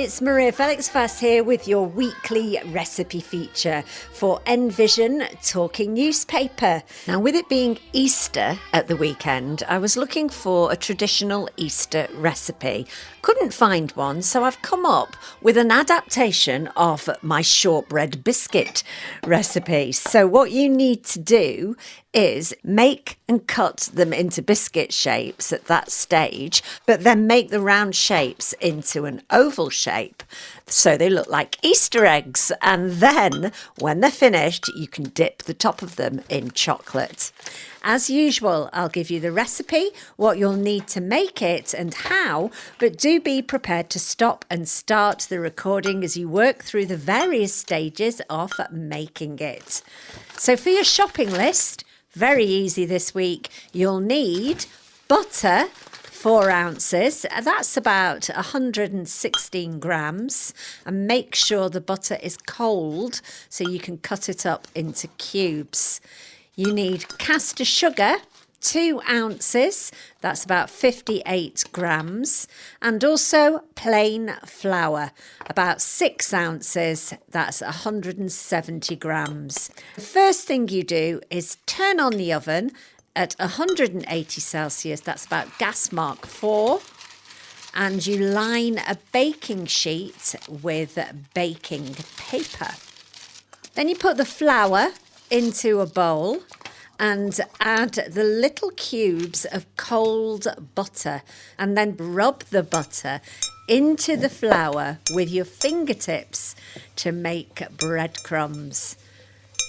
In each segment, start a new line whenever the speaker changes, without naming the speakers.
it's Maria Felix-Fass here with your weekly recipe feature for Envision Talking Newspaper. Now, with it being Easter at the weekend, I was looking for a traditional Easter recipe. Couldn't find one, so I've come up with an adaptation of my shortbread biscuit recipe. So what you need to do is make and cut them into biscuit shapes at that stage, but then make the round shapes into an oval shape so they look like Easter eggs. And then when they're finished, you can dip the top of them in chocolate. As usual, I'll give you the recipe, what you'll need to make it and how, but do be prepared to stop and start the recording as you work through the various stages of making it. So for your shopping list, very easy this week, you'll need butter, 4 ounces, that's about 116 grams, and make sure the butter is cold so you can cut it up into cubes. You need caster sugar, 2 ounces, that's about 58 grams, and also plain flour, about 6 ounces, that's 170 grams. The first thing you do is turn on the oven at 180 Celsius, that's about gas mark 4, and you line a baking sheet with baking paper. Then you put the flour into a bowl and add the little cubes of cold butter, and then rub the butter into the flour with your fingertips to make breadcrumbs.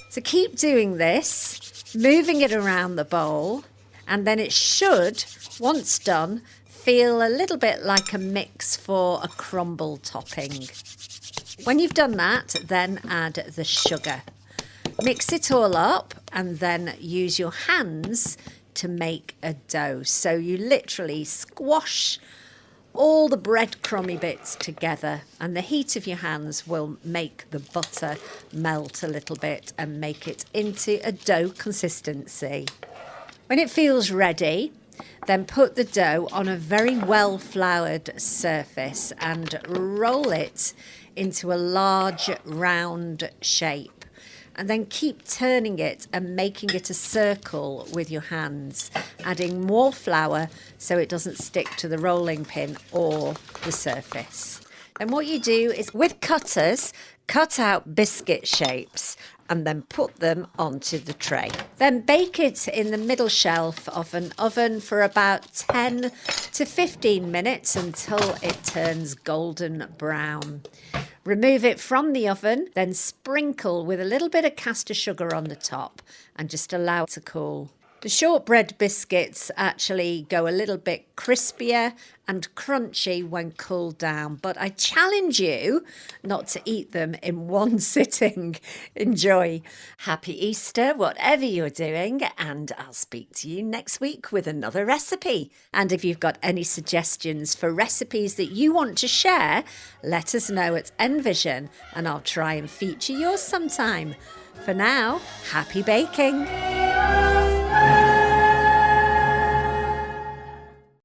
So keep doing this, moving it around the bowl, and then it should, once done, feel a little bit like a mix for a crumble topping. When you've done that, then add the sugar. Mix it all up and then use your hands to make a dough. So you literally squash all the breadcrumby bits together, and the heat of your hands will make the butter melt a little bit and make it into a dough consistency. When it feels ready, then put the dough on a very well floured surface and roll it into a large round shape. And then keep turning it and making it a circle with your hands, adding more flour so it doesn't stick to the rolling pin or the surface. Then what you do is with cutters, cut out biscuit shapes and then put them onto the tray. Then bake it in the middle shelf of an oven for about 10 to 15 minutes until it turns golden brown. Remove it from the oven, then sprinkle with a little bit of caster sugar on the top and just allow it to cool. The shortbread biscuits actually go a little bit crispier and crunchy when cooled down, but I challenge you not to eat them in one sitting. Enjoy. Happy Easter, whatever you're doing, and I'll speak to you next week with another recipe. And if you've got any suggestions for recipes that you want to share, let us know at Envision, and I'll try and feature yours sometime. For now, happy baking.